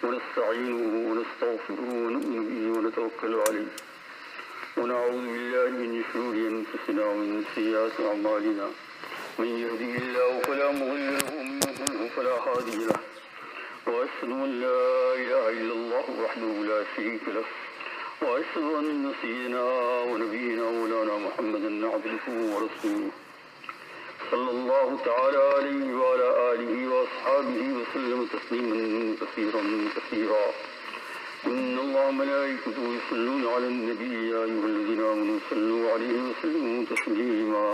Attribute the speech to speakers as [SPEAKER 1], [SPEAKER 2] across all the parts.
[SPEAKER 1] ونستعينه ونستغفره ونؤمن به ونتوكل عليه ونعوذ بالله من شرور أنفسنا ومن سيئات أعمالنا من يهده الله فلا مضل له ومن يضلل فلا هادي له وأشهد أن لا إله إلا الله وحده لا شريك له وأشهد أن سيدنا ونبينا مولانا محمدا عبده ورسوله صلى الله تعالى عليه وعلى آله وأصحابه وسلم تسليما كثيرا كثيرا إن الله ملائكته يصلون على النبي يا أيها الذين آمنوا صلوا عليه وسلموا تسليما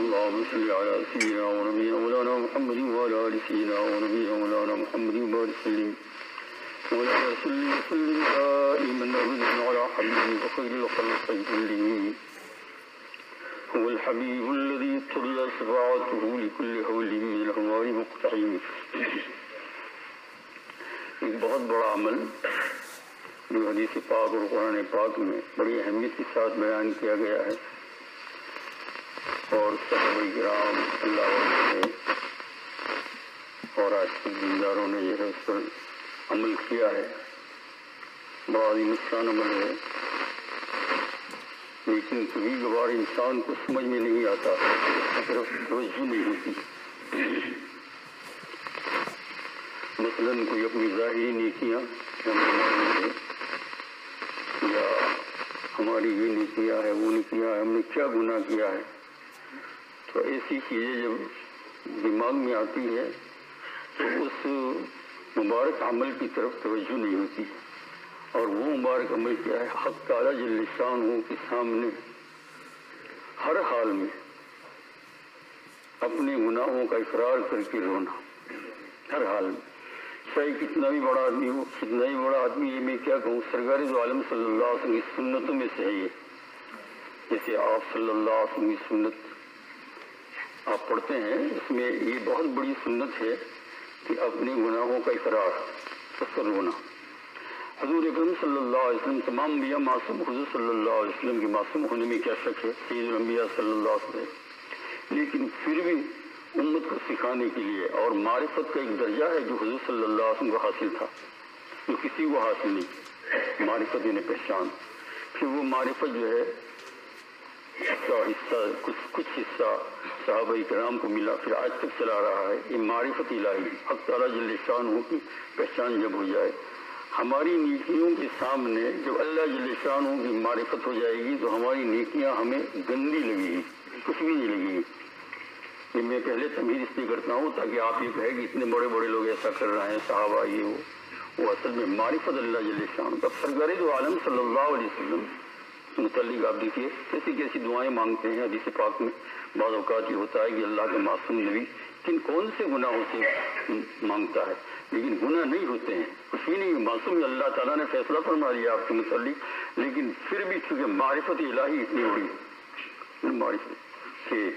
[SPEAKER 1] اللهم صل على سيدنا ونبينا مولانا محمد وعلى آل سيدنا ونبينا مولانا محمد وبارك وسلم ولا وسلم دائما أبدا على حبيبك خير الخلق كلهم هو الحبيب الذي ارتضى شفاعته لكل حول من الأهوال مقتحم. ایک بہت بڑا عمل جو حدیث پاک اور قرآن پاک میں بڑی اہمیت کے ساتھ بیان کیا گیا ہے اور صحابہ کرام اللہ علیہ اور آج کے دینداروں نے یہ اس پر عمل کیا ہے. بڑا نقصان عمل ہے لیکن کبھی کبھار انسان کو سمجھ میں نہیں آتا, اس کی طرف توجہ نہیں ہوتی. مثلاً کوئی اپنی ظاہری نیکیاں یا ہماری یہ نیکیاں ہے وہ نیکیاں ہے, ہم نے کیا گناہ کیا ہے, تو ایسی چیزیں جب دماغ میں آتی ہے تو اس مبارک عمل کی طرف توجہ نہیں ہوتی. اور وہ مبارک عمل کیا ہے؟ حق تعالیٰ جل شانہ کے سامنے ہر حال میں اپنے گناہوں کا اقرار کر کے رونا, ہر حال میں, چاہے کتنا بھی بڑا آدمی ہو. کتنا بھی بڑا آدمی, یہ میں کیا کہوں, سرکار دو عالم صلی اللہ علیہ وسلم کی سنتوں میں سے ہے یہ. جیسے آپ صلی اللہ علیہ وسلم کی سنت آپ پڑھتے ہیں, اس میں یہ بہت بڑی سنت ہے کہ اپنے گناہوں کا اقرار اس پر رونا. حضور اکرم صلی اللہ علیہ وسلم تمام انبیاء معصوم, حضور صلی اللہ علیہ وسلم کے معصوم ہونے میں کیا شک ہے, سید الانبیاء صلی اللہ علیہ وسلم, لیکن پھر بھی امت کو سکھانے کے لیے, اور معرفت کا ایک درجہ ہے جو حضور صلی اللہ علیہ وسلم کو حاصل تھا, جو کسی کو حاصل نہیں, معرفت یعنی پہچان. پھر وہ معرفت جو ہے اس کا حصہ کچھ حصہ صحابہ کرام کو ملا, پھر آج تک چلا رہا ہے. یہ معرفت الہی, حق تعالیٰ جل شانہ کی پہچان جب ہو جائے, ہماری نیکیوں کے سامنے جب اللہ جل شانہ کی معرفت ہو جائے گی تو ہماری نیکیاں ہمیں گندی لگے گی, کچھ بھی نہیں لگے گی. یہ میں پہلے تمہید اس لیے کرتا ہوں تاکہ آپ یہ کہیں کہ اتنے بڑے بڑے لوگ ایسا کر رہے ہیں, صحابہ یہ وہ اصل میں معرفت اللہ جل شانہ. تب سرکار دو عالم صلی اللہ علیہ وسلم متعلق آپ دیکھیے کیسی کیسی دعائیں مانگتے ہیں. حدیث پاک میں بعض اوقات یہ ہوتا ہے کہ اللہ کا معصوم نبی کون سے گناہوں سے مانگتا ہے, لیکن گناہ نہیں ہوتے ہیں, کچھ بھی نہیں, معصوم اللہ تعالیٰ نے فیصلہ فرما لیا آپ کے متعلق, لیکن پھر بھی چونکہ معرفت الہی اتنی بڑی معرفت کہ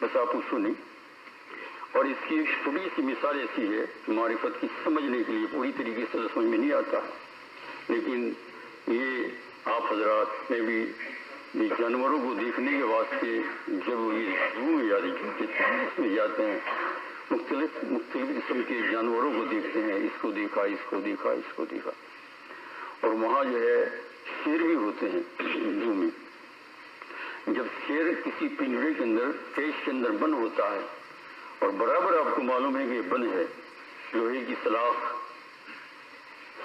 [SPEAKER 1] بس آپ پوچھو نہیں. اور اس کی چھوٹی سی مثال ایسی ہے معرفت کی سمجھنے کے لیے پوری طریقے سے سمجھ میں نہیں آتا, لیکن یہ آپ حضرات میں بھی جانوروں کو دیکھنے کے واسطے جب یہ زو میں جاتے اس میں جاتے ہیں, مختلف قسم کے جانوروں کو دیکھتے ہیں, اس کو دیکھا, اس کو دیکھا, اس کو دیکھا. اور وہاں جو ہے شیر بھی ہوتے ہیں زو میں. جب شیر کسی پنجرے کے اندر کیج کے اندر بند ہوتا ہے اور برابر آپ کو معلوم ہے کہ یہ بند ہے, لوہے کی سلاخ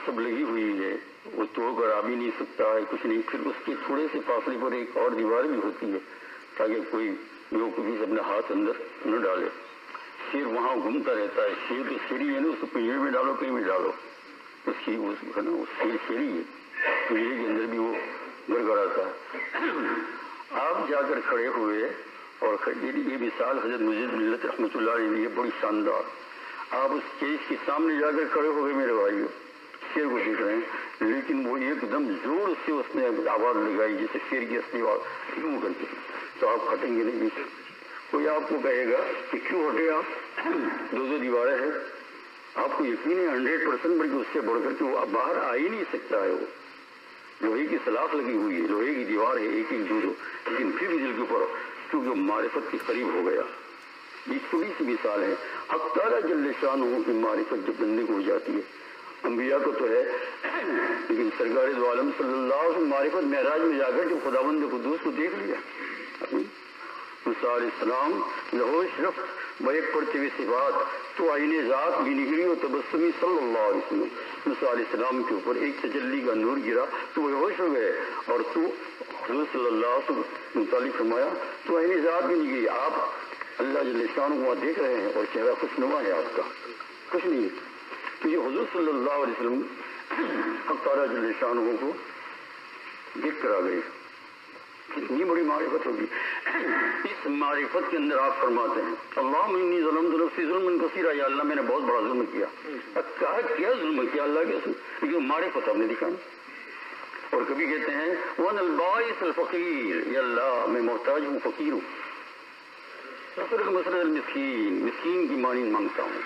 [SPEAKER 1] سب لگی ہوئی ہے, وہ توڑ کر آ بھی نہیں سکتا ہے, کچھ نہیں. پھر اس کے تھوڑے سے فاصلے پر ایک اور دیوار بھی ہوتی ہے تاکہ کوئی کبھی اپنا ہاتھ اندر نہ ڈالے. شیر وہاں گھومتا رہتا ہے. شیر تو شیری ہے نا, اس کو پنجرے میں ڈالو کہیں بھی ڈالو, اس کی ہے نا, وہ شیر شیری ہے, پنجرے کے اندر بھی وہ گڑگڑاتا ہے. آپ جا کر کھڑے ہوئے, اور یہ مثال حضرت مجید ملت رحمۃ اللہ علیہ نے بڑی شاندار, آپ اس کیس کے سامنے جا کر کھڑے ہو گئے میرے بھائیو, شیر کو دیکھ رہے ہیں, لیکن وہ ایک دم زور سے اس نے آواز لگائی جیسے شیر کی اصلی آواز کیوں کر کے, تو آپ ہٹیں گے نہیں. کوئی آپ کو کہے گا کہ کیوں ہٹے آپ, دو دیواریں ہیں, آپ کو یقین ہے 100%, بلکہ اس سے بڑھ کر کے وہ باہر آ ہی نہیں سکتا ہے. وہ لوہے کی سلاخ لگی ہوئی ہے, لوہے کی دیوار ہے, ایک ایک دو, لیکن پھر بھی دل کے اوپر کیونکہ معرفت کے قریب ہو گیا. یہ چھوٹی سی مثال ہے. حق تعالیٰ جل شانہ کی معرفت جب بندے کو ہو جاتی ہے انبیاء کو تو ہے، لیکن سرکار دو عالم صلی اللہ علیہ وسلم معرفت معراج میں جا کر جب خداوند قدوس کو دیکھ لیا، موسیٰ علیہ السلام لہوش رفت بیک پڑتے ہوئے صفات تو آئین ذات بھی نگری و تبسمی صلی اللہ علیہ وسلم، موسیٰ علیہ السلام کے اوپر ایک تجلی کا نور گرا تو وہ ہوش ہو گئے، اور تو حضور صلی اللہ علیہ وسلم متعلق فرمایا تو آئین ذات بھی نگری، آپ اللہ جل شانہ کو وہاں دیکھ رہے ہیں اور چہرہ خوشنما ہے آپ کا، کچھ نہیں، کیونکہ حضور صلی اللہ علیہ وسلم حق تعالیٰ جل شانہ کو دیکھ کر آ گئے، کتنی بڑی معرفت ہوگی۔ اس معرفت کے اندر آپ فرماتے ہیں اللہم انی ظلمت نفسی ظلما کثیرا، یا اللہ میں نے بہت بڑا ظلم کیا، کہا کیا ظلم کیا اللہ کے رسول، لیکن معرفت آپ نے دکھائی۔ اور کبھی کہتے ہیں وَأَنَا الْبَائِسُ الْفَقِيرُ، یا اللہ میں محتاج ہوں، فقیر ہوں، اصرف مسرد المسکین، مسکین کی مانند مانگتا ہوں،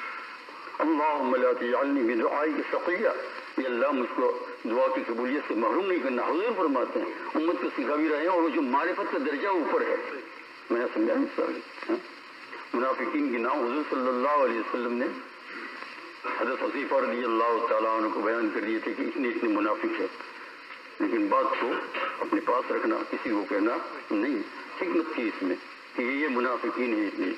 [SPEAKER 1] اللہم لا تجعلنی بدعائک شقیہ، یا اللہ مجھ کو دعا کی قبولیت سے محروم نہیں کرنا۔ حضور فرماتے ہیں امت کو سکھا بھی رہے ہیں، اور وہ جو معرفت کا درجہ اوپر ہے، میں نے سمجھا مثال منافقین کے نام حضور صلی اللہ علیہ وسلم نے حضرت حذیفہ رضی اللہ تعالیٰ عنہ کو بیان کر دیے تھے کہ اتنے منافق ہے، لیکن بات کو اپنے پاس رکھنا، کسی کو کہنا نہیں، حکمت تھی اس میں کہ یہ منافقین ہے اتنے۔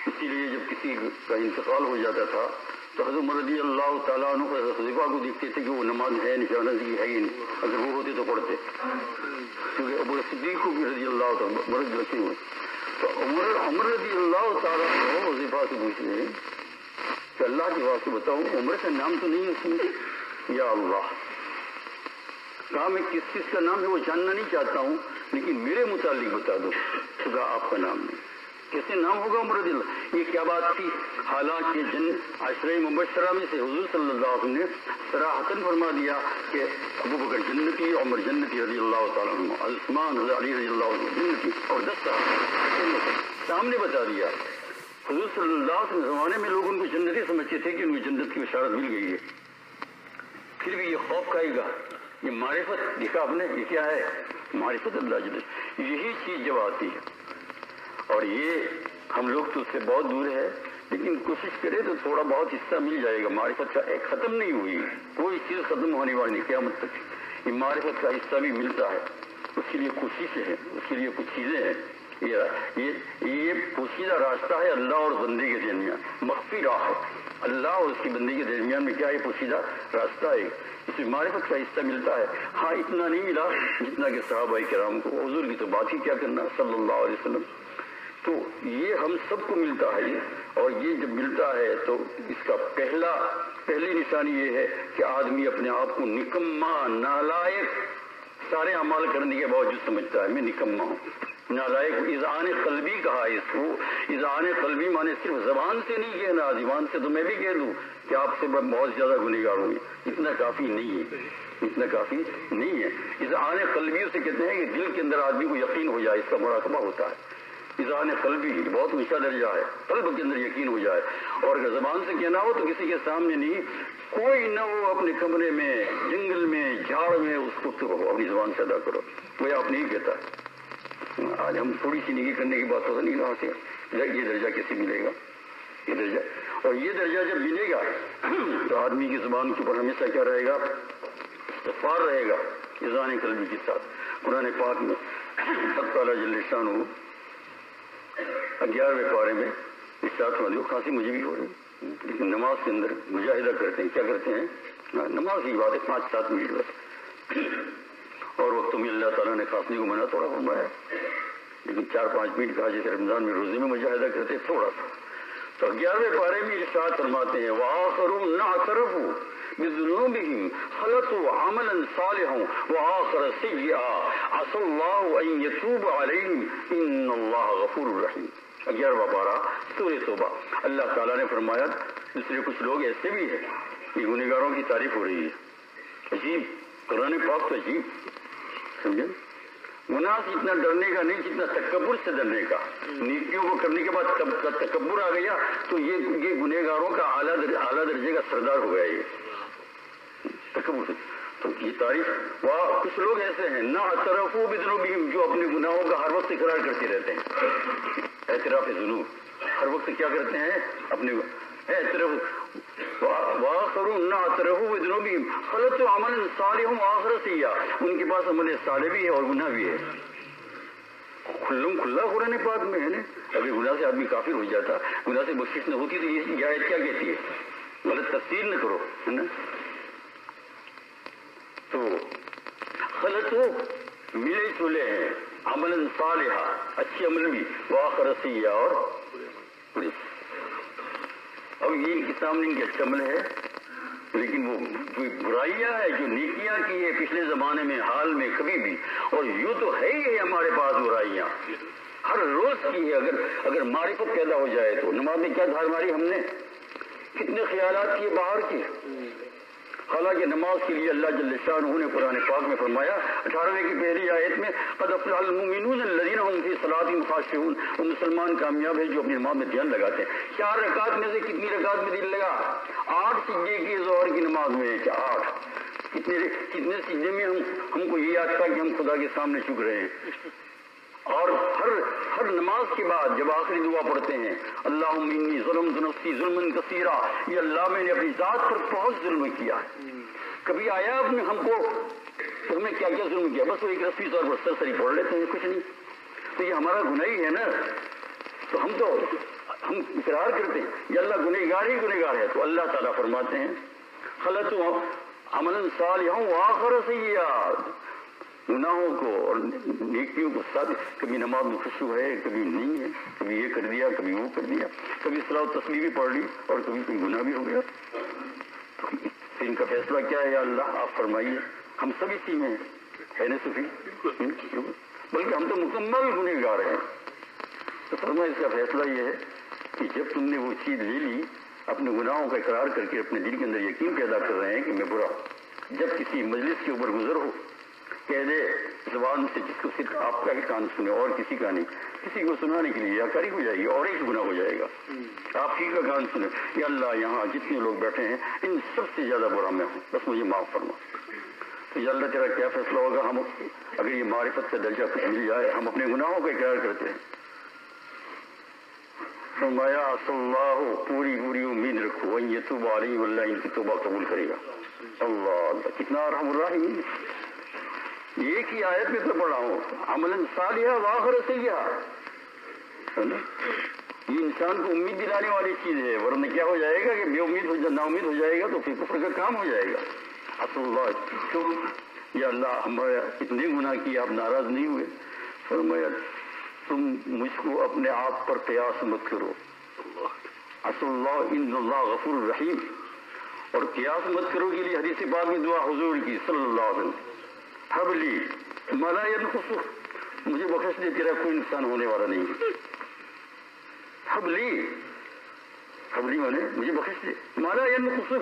[SPEAKER 1] اسی لیے جب کسی کا انتقال ہو جاتا تھا تو حضرت عمر رضی اللہ تعالیٰ عنہ کو حضرت حذیفہ کو دیکھتے تھے کہ وہ نماز ہے نشانہ کی ہے ہی نہیں، اگر وہ ہوتے تو پڑھتے، کیونکہ ابو صدیق کو بھی رضی اللہ تعالیٰ مرض لکھے ہوئے، تو عمر رضی اللہ تعالیٰ عنہ حذیفہ سے پوچھ رہے ہیں کہ اللہ کے واسطے بتاؤ عمر کا نام تو نہیں ہے اس میں؟ یا اللہ، کہا میں کس چیز کا نام ہے وہ جاننا نہیں چاہتا ہوں، لیکن میرے متعلق بتا دو، تو کہا آپ کا نام نہیں، کیسے نام ہوگا عمر رضی اللہ؟ یہ کیا بات تھی؟ حالانکہ جن عشرہ مبشرہ میں سے حضور صلی اللہ علیہ وسلم نے صراحتاً فرما دیا کہ ابو بکر جنتی، عمر جنتی رضی اللہ تعالیٰ عنہ، عثمان علی رضی اللہ عنہ جنتی، اور 10 صحابہ سامنے بتا دیا۔ حضور صلی اللہ علیہ وسلم زمانے میں لوگ ان کو جنتی سمجھتے تھے کہ ان کو جنت کی بشارت مل گئی ہے، پھر بھی یہ خوف کھائے گا، یہ معرفت دکھا آپ نے، یہ کیا ہے؟ معرفت اللہ جل، یہی چیز جب آتی ہے، اور یہ ہم لوگ تو اس سے بہت دور ہے، لیکن کوشش کرے تو تھوڑا بہت حصہ مل جائے گا۔ معرفت کا ایک ختم نہیں ہوئی، کوئی چیز ختم ہونے والی نہیں قیامت تک، یہ معرفت کا حصہ بھی ملتا ہے، اس کے لیے کوشش ہے، اس کے لیے کچھ چیزیں ہیں، یہ پوشیدہ راستہ ہے اللہ اور بندے کے درمیان، مخفی راہ ہے، اللہ اور اس کی بندے کے درمیان میں کیا ہے؟ پوشیدہ راستہ ہے، اس میں معرفت کا حصہ ملتا ہے۔ ہاں اتنا نہیں ملا جتنا کہ صحابہ کرام کو، حضور کی تو بات ہی کیا کرنا صلی اللہ علیہ وسلم، تو یہ ہم سب کو ملتا ہے، اور یہ جب ملتا ہے تو اس کا پہلی نشانی یہ ہے کہ آدمی اپنے آپ کو نکما، نالائق، سارے اعمال کرنے کے باوجود سمجھتا ہے میں نکما ہوں، نالائق۔ اذعان قلبی کہا اس کو، اذعان قلبی مانے صرف زبان سے نہیں کہنا، زبان سے تو میں بھی کہہ دوں کہ آپ سے بہت زیادہ گنہگار ہوں، اتنا کافی نہیں ہے، اتنا کافی نہیں ہے۔ اذعان قلبی اسے کہتے ہیں کہ دل کے اندر آدمی کو یقین ہو جائے، اس کا مراقبہ ہوتا ہے، اذعان قلبی بہت اونچا درجہ ہے، قلب کے اندر یقین ہو جائے، اور اگر زبان سے کہنا ہو تو کسی کے سامنے نہیں، کوئی نہ ہو اپنے کمرے میں، جنگل میں، جھاڑ میں، اس کو تو اپنی زبان سے ادا کرو، وہ آپ نہیں کہتا۔ آج ہم تھوڑی سی نیکی کرنے کی بات ہوتا نہیں، کہاں سے یہ درجہ کیسے ملے گا؟ یہ درجہ، اور یہ درجہ جب ملے گا تو آدمی کی زبان کے اوپر ہمیشہ کیا رہے گا؟ استغفار رہے گا، اذعان قلبی کے ساتھ۔ قرآن پاک میں حق تعالیٰ جل شانہ 11ویں پارے میں ارشاد فرماتے ہیں، کھانسی مجھے بھی ہو رہی، لیکن نماز کے اندر مجاہدہ کرتے ہیں، کیا کرتے ہیں؟ نماز کی بات ہے 5-7 منٹ بس، اور وقتوں میں اللہ تعالیٰ نے کھانسنے کو منع تھوڑا فرمایا، لیکن 4-5 منٹ کہا، جیسے رمضان میں روزے میں مجاہدہ کرتے ہیں تھوڑا سا۔ تو 11ویں پارے میں ارشاد فرماتے ہیں وَآخَرُونَ اعْتَرَفُوا بِذُنُوبِهِمْ خَلَطُوا عَمَلًا صَالِحًا وَآخَرَ سَيِّئًا عَسَى اللَّهُ أَن يَتُوبَ عَلَيْهِمْ إِنَّ اللَّهَ غَفُورٌ رَحِيمٌ۔ 11واں پارہ سورہ توبہ۔ اللہ تعالیٰ نے فرمایا دوسرے کچھ لوگ ایسے بھی ہیں، یہ گنہگاروں کی تعریف ہو رہی ہے، عجیب، قرآن پاک تو عجیب، سمجھے؟ گناہ سے اتنا ڈرنے کا نہیں جتنا تکبر سے ڈرنے کا، نیکیوں کو کرنے کے بعد تکبر آ گیا تو یہ گنہگاروں کا اعلیٰ درجے کا سردار ہو گیا، یہ تکبر سے۔ تو یہ تعریف واہ، کچھ لوگ ایسے ہیں نہ اعترفوا بذنوبہم، جو اپنے گناہوں کا ہر وقت اقرار کرتے رہتے ہیں، اعتراف ذنوب، ہر وقت کیا کرتے ہیں؟ اپنے اعتراف، وآخرون اعترفوا بذنوبهم خلطوا عملا صالحا وآخر سیئا، ان کے پاس عمل صالح بھی ہے اور گناہ بھی ہے. کھلا قرآن پاک میں ہے نا. اگر گناہ سے آدمی کافر ہو جاتا، گناہ سے بخشش نہ ہوتی تو یہ آیت کیا کہتی ہے؟ غلط تفسیر نہ کرو، ہے نا. تو خلطوا ملے جلے ہیں، عمل صالحا اچھی عمل بھی، وآخر سیئا اور بری. اب یہ ان کے سامنے ان کے اچھا عمل ہے، لیکن وہ برائیاں ہے جو نیکیاں کی ہے پچھلے زمانے میں، حال میں، کبھی بھی، اور یوں تو ہے ہی ہمارے پاس برائیاں ہر روز کی ہے. اگر معرفت پیدا ہو جائے تو نماز میں کیا دھار ماری ہم نے، کتنے خیالات کیے باہر کے. حالانکہ نماز کے لیے اللہ جل شانہ نے قرآن پاک میں فرمایا 18ویں کی پہلی آیت میں قد افلح المؤمنون الذین هم فی صلاتهم خاشعون، وہ مسلمان کامیاب ہے جو اپنی نماز میں دھیان لگاتے ہیں. 4 رکعت میں سے کتنی رکعت میں دل لگا؟ 8 سجدے کی ظہر کی نماز میں 8. کتنے سجدے میں ہم کو یہ یاد تھا کہ ہم خدا کے سامنے جھک رہے ہیں. اور ہر نماز کے بعد جب آخری دعا پڑھتے ہیں اللہم انی ظلمت نفسی ظلما کثیرا، یہ اللہ میں نے اپنی ذات پر بہت ظلم کیا ہے. کبھی آیا آپ نے ہم کو تو ہم نے کیا کیا ظلم کیا؟ بس وہ ایک رسمی طور پر سرسری پڑھ لیتے ہیں، کچھ نہیں. تو یہ ہمارا گناہ ہی ہے نا. تو ہم اقرار کرتے ہیں یہ اللہ گنہگار ہی گنہگار ہے. تو اللہ تعالیٰ فرماتے ہیں خلطوا عملا صالحا وآخر سیئا، گناہوں کو اور نیکیوں کو ساتھ. کبھی نماز میں خشوع ہے، کبھی نہیں ہے، کبھی یہ کر دیا، کبھی وہ کر دیا، کبھی صلاۃ و تسبیح بھی پڑھ لی اور کبھی کوئی گناہ بھی ہو گیا. تو ان کا فیصلہ کیا ہے یا اللہ آپ فرمائیے. ہم سب اسی میں ہے نا صفی، بلکہ ہم تو مکمل گنہگار ہیں. تو فرمایا اس کا فیصلہ یہ ہے کہ جب تم نے وہ چیز لے لی، اپنے گناہوں کا اقرار کر کے اپنے دل کے اندر یقین پیدا کر رہے ہیں کہ میں برا، جب کسی مجلس کے اوپر گزر ہو کہہ دے زبان سے جس کو صرف آپ کا ہی کان سنے اور کسی کا نہیں، کسی کو سنانے کے لیے یاکاری ہو جائے گی اور ایک گناہ ہو جائے گا. آپ ہی کا کان سنے یا اللہ یہاں جتنے لوگ بیٹھے ہیں ان سب سے زیادہ برا میں ہوں، بس مجھے معاف فرما. تو یا اللہ تیرا کیا فیصلہ ہوگا؟ ہم اگر یہ معرفت کا درجہ کچھ مل جائے، ہم اپنے گناہوں کا اقرار کرتے ہیں. فرمایا اللہ پوری امید رکھو یہ توبہ علیہ واللہ ان کی توبہ قبول کرے گا. اللہ کتنا ارحم الراحمین. ایک ہی آیت میں تو پڑھا ہوں عملا صالحا وآخر سیئا. یہ انسان کو امید دلانے والی چیز ہے، ورنہ کیا ہو جائے گا کہ بے امید ہو نا امید ہو جائے گا تو پھر کفر کا کام ہو جائے گا. اللہ یا اللہ ہمارے اتنے گناہ کیے آپ ناراض نہیں ہوئے. فرمایا تم مجھ کو اپنے آپ پر قیاس مت کرو. اللہ ان اللہ غفور الرحیم. اور قیاس مت کرو کے لیے حدیث پاک میں دعا حضور کی صلی اللہ علیہ وسلم حبلی مالا ینقص، مجھے بخش دے تیرا کوئی نقصان ہونے والا نہیں ہے. حبلی مانے مجھے بخش دے، مالا ینقص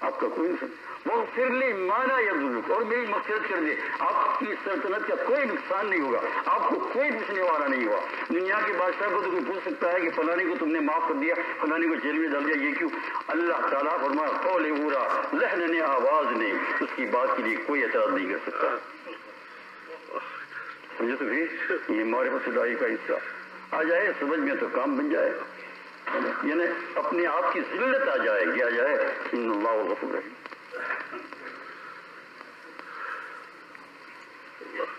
[SPEAKER 1] آپ کا کوئی نقصان، واغفر لی ما لا یضرک، اور میری مغفرت کر دے، آپ کی سلطنت کا کوئی نقصان نہیں ہوگا، آپ کو کوئی پوچھنے والا نہیں ہوا. دنیا کے بادشاہ کو تو کوئی پوچھ سکتا ہے کہ فلانے کو تم نے معاف کر دیا، فلانے کو جیل میں ڈال دیا، یہ کیوں؟ اللہ تعالیٰ فرمایا قول اورا لحن نے آواز نے، اس کی بات کے لیے کوئی اعتراض نہیں کر سکتا. سمجھے تو بھی یہ معرفت خدائی کا حصہ آ جائے سمجھ میں تو کام بن جائے، یعنی اپنے آپ کی ذلت آ جائے گی، آ جائے ان اللہ غفور رحیم.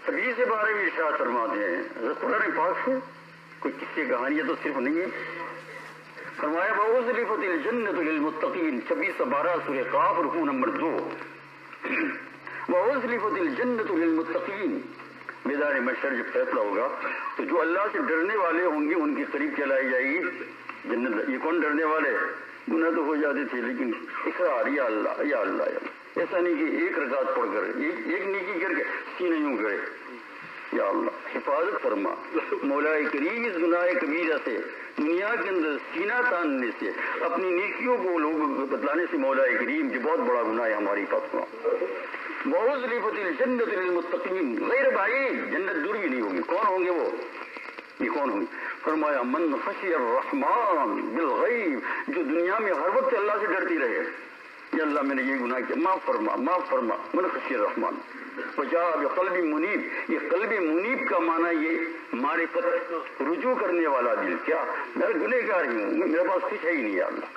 [SPEAKER 1] حدیث کے بارے میں ارشاد فرماتے ہیں قرآن پاک سے کوئی قصے کہانیاں تو صرف نہیں ہے. فرمایا وَأُزْلِفَتِ الْجَنَّةُ لِلْمُتَّقِينَ 26-12 سورہ قاف رکوع نمبر 2. وَأُزْلِفَتِ الْجَنَّةُ لِلْمُتَّقِينَ. میدان محشر جب فیصلہ ہوگا تو جو اللہ سے ڈرنے والے ہوں گے ان کے قریب کیا لائی جائے گی؟ جنت. یہ کون ڈرنے والے؟ گناہ تو ہو جاتے تھے لیکن اقرار یا اللہ یا اللہ یا اللہ. ایسا نہیں کہ ایک رکعت پڑھ کر ایک نیکی کر کے سینہ یوں کرے یا اللہ حفاظت فرما. مولا کریم اس گناہ کبیرہ سے دنیا کے اندر سینہ تاننے سے اپنی نیکیوں کو لوگوں کو بتلانے سے مولا کریم جو بہت بڑا گناہ ہے ہماری پاس میں. وَأُزْلِفَتِ الْجَنَّةُ لِلْمُتَّقِينَ غیر بعید، جنت دور بھی نہیں ہوگی. کون ہوں گے وہ؟ یہ کون ہوگی؟ فرمایا من خشی الرحمن بالغیب، جو دنیا میں ہر وقت اللہ سے ڈرتی رہے یا اللہ میں نے یہ گناہ کیا معاف فرما معاف فرما. من خشی الرحمن وجاء بقلب منیب. یہ قلب منیب کا معنی یہ معرفت رجوع کرنے والا دل. کیا میں گنہگار ہی ہوں، میرے پاس کچھ ہے ہی نہیں یا اللہ.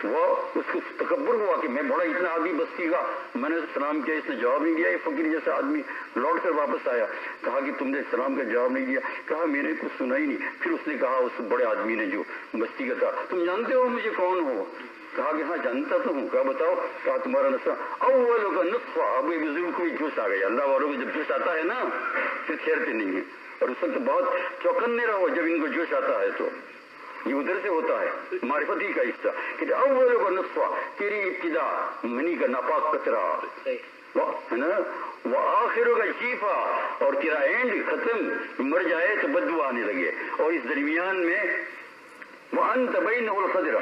[SPEAKER 1] تو وہ اس کو تکبر ہوا کہ میں بڑا اتنا آدمی بستی کا، میں نے سلام کیا، اس نے جواب نہیں دیا. یہ فقیر جیسا آدمی لوٹ کر واپس آیا، کہا کہ تم نے سلام کا جواب نہیں دیا. کہا میں نے کچھ سنا ہی نہیں. پھر اس نے کہا اس بڑے آدمی نے جو بستی کا تھا، تم جانتے ہو مجھے کون ہو؟ کہا کہ ہاں جانتا تو ہوں. کہا بتاؤ. کہا تمہارا نسخہ اولوں کا نسخہ. اب یہ بزرگ کو جوش آ گیا. اللہ والوں کو جب جوش آتا ہے نا پھر ٹھہرتے نہیں ہیں، اور اس وقت بہت چوکنے رہو جب ان کو جوش آتا ہے. تو یہ ادھر سے ہوتا ہے معرفت ہی کا حصہ کہ اولوں کا نسخہ، تیری ابتدا منی کا ناپاک کچرا ہے نا، وہ آخروں کا شیفا، اور تیرا اینڈ ختم، مر جائے تو بدبو آنے لگے. اور اس درمیان میں وہ انت بین الخضر،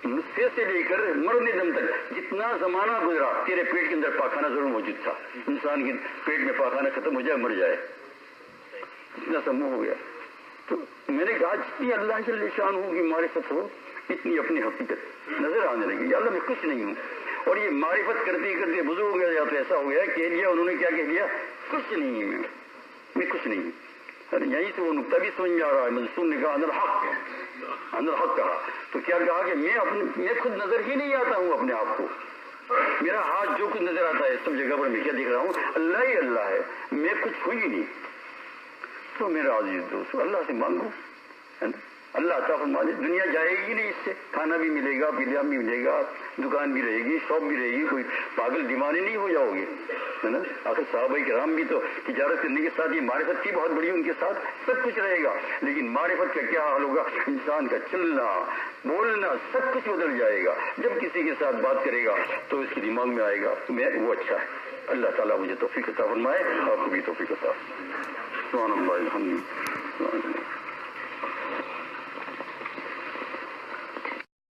[SPEAKER 1] نسخے سے لے کر مرنے دم تک جتنا زمانہ گزرا تیرے پیٹ کے اندر پاخانہ ضرور موجود تھا. انسان کے پیٹ میں پاخانہ ختم ہو جائے مر جائے، اتنا سمو ہو گیا. تو میں نے کہا جتنی اللہ کے شان ہو کی معرفت ہو اتنی اپنی حقیقت نظر آنے لگی. یا اللہ میں کچھ نہیں ہوں. اور یہ معرفت کرتے کرتے بزرگ ہو گیا تو ایسا ہو گیا کہہ لیا انہوں نے. کیا کہہ لیا؟ کچھ نہیں ہے میں کچھ نہیں ہوں. یہیں سے وہ نقطہ بھی سمجھ آ رہا ہے. منصور نے کہا اندر حق کہا. تو کیا کہا کہ میں خود نظر ہی نہیں آتا ہوں اپنے آپ کو. میرا ہاتھ جو کچھ نظر آتا ہے سب جگہ پر میں کیا دیکھ رہا ہوں؟ اللہ ہی اللہ ہے، میں کچھ ہوں ہی نہیں. تو میرا عزیز دوست اللہ سے مانگو، اللہ عطا فرما دے. دنیا جائے گی نہیں اس سے، کھانا بھی ملے گا، پینا بھی ملے گا، دکان بھی رہے گی، شاپ بھی رہے گی. کوئی پاگل دیوانے نہیں ہو جاؤ گے ہے نا. آخر صحابہ کرام بھی تو تجارت کرنے کے ساتھ یہ معرفت تھی بہت بڑی، ان کے ساتھ سب کچھ رہے گا. لیکن معرفت کا کیا حال ہوگا؟ انسان کا چلنا بولنا سب کچھ بدل جائے گا. جب کسی کے ساتھ بات کرے گا تو اس کے دماغ میں آئے گا میں وہ اچھا ہے. اللہ تعالیٰ مجھے توفیق عطا فرمائے، آپ کو بھی توفیق عطا. سبحان اللہ الحمد للہ.